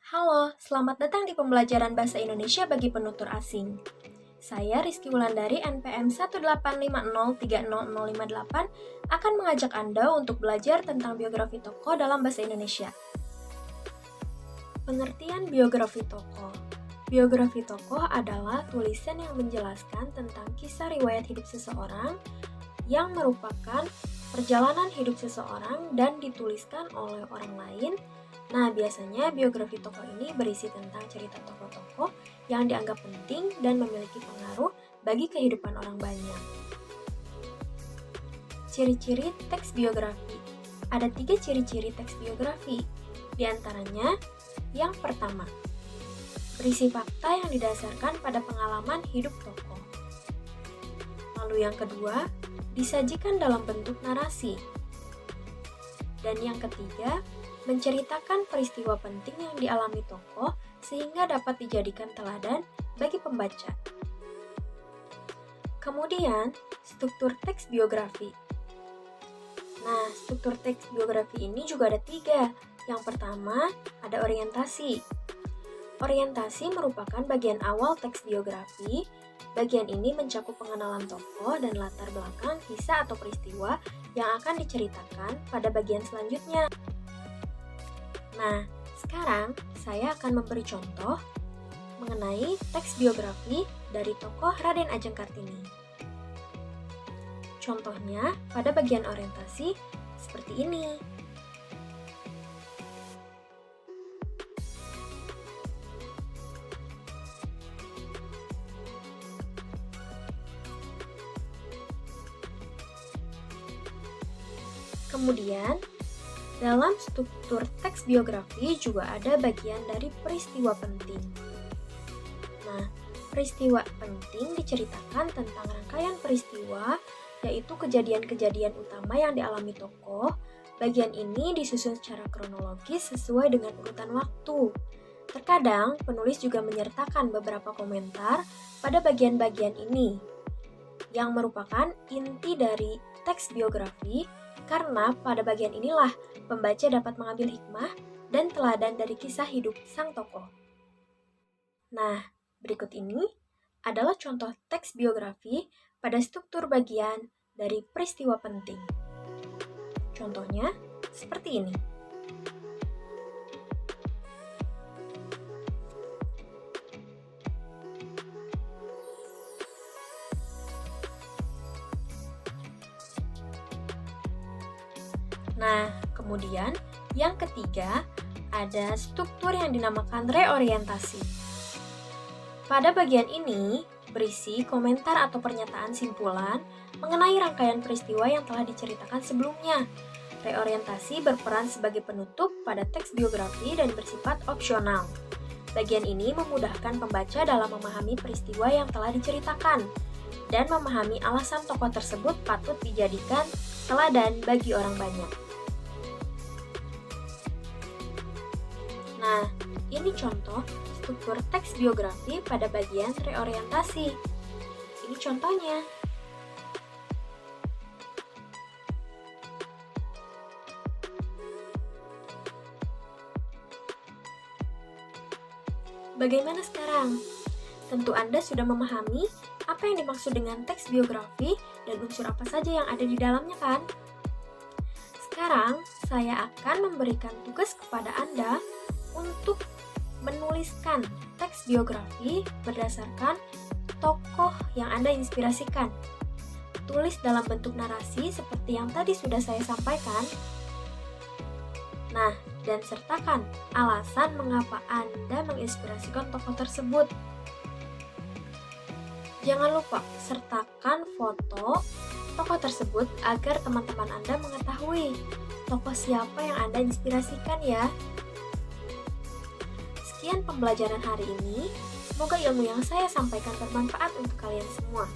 Halo, selamat datang di pembelajaran Bahasa Indonesia bagi penutur asing. Saya Rizky Wulandari NPM 185030058 akan mengajak Anda untuk belajar tentang biografi tokoh dalam bahasa Indonesia. Pengertian biografi tokoh. Biografi tokoh adalah tulisan yang menjelaskan tentang kisah riwayat hidup seseorang yang merupakan perjalanan hidup seseorang dan dituliskan oleh orang lain. Nah, biasanya biografi tokoh ini berisi tentang cerita tokoh-tokoh yang dianggap penting dan memiliki pengaruh bagi kehidupan orang banyak. Ciri-ciri teks biografi. Ada 3 ciri-ciri teks biografi. Di antaranya, yang pertama, berisi fakta yang didasarkan pada pengalaman hidup tokoh. Lalu yang kedua, disajikan dalam bentuk narasi. Dan yang ketiga, menceritakan peristiwa penting yang dialami tokoh sehingga dapat dijadikan teladan bagi pembaca. Kemudian, struktur teks biografi. Nah, struktur teks biografi ini juga ada 3. Yang pertama, ada orientasi. Orientasi merupakan bagian awal teks biografi. Bagian ini mencakup pengenalan tokoh dan latar belakang kisah atau peristiwa yang akan diceritakan pada bagian selanjutnya. Nah, sekarang saya akan memberi contoh mengenai teks biografi dari tokoh Raden Ajeng Kartini. Contohnya pada bagian orientasi seperti ini. Kemudian, dalam struktur teks biografi juga ada bagian dari peristiwa penting. Nah, peristiwa penting diceritakan tentang rangkaian peristiwa, yaitu kejadian-kejadian utama yang dialami tokoh. Bagian ini disusun secara kronologis sesuai dengan urutan waktu. Terkadang, penulis juga menyertakan beberapa komentar pada bagian-bagian ini, yang merupakan inti dari teks biografi, karena pada bagian inilah pembaca dapat mengambil hikmah dan teladan dari kisah hidup sang tokoh. Nah, berikut ini adalah contoh teks biografi pada struktur bagian dari peristiwa penting. Contohnya seperti ini. Nah, kemudian yang ketiga ada struktur yang dinamakan reorientasi. Pada bagian ini berisi komentar atau pernyataan simpulan mengenai rangkaian peristiwa yang telah diceritakan sebelumnya. Reorientasi berperan sebagai penutup pada teks biografi dan bersifat opsional. Bagian ini memudahkan pembaca dalam memahami peristiwa yang telah diceritakan dan memahami alasan tokoh tersebut patut dijadikan teladan bagi orang banyak. Nah, ini contoh struktur teks biografi pada bagian reorientasi. Ini contohnya. Bagaimana sekarang? Tentu Anda sudah memahami apa yang dimaksud dengan teks biografi dan unsur apa saja yang ada di dalamnya, kan? Sekarang, saya akan memberikan tugas kepada Anda untuk menuliskan teks biografi berdasarkan tokoh yang Anda inspirasikan. Tulis dalam bentuk narasi seperti yang tadi sudah saya sampaikan. Nah, dan sertakan alasan mengapa Anda menginspirasikan tokoh tersebut. Jangan lupa sertakan foto tokoh tersebut agar teman-teman Anda mengetahui tokoh siapa yang Anda inspirasikan ya. Sekian pembelajaran hari ini, semoga ilmu yang saya sampaikan bermanfaat untuk kalian semua.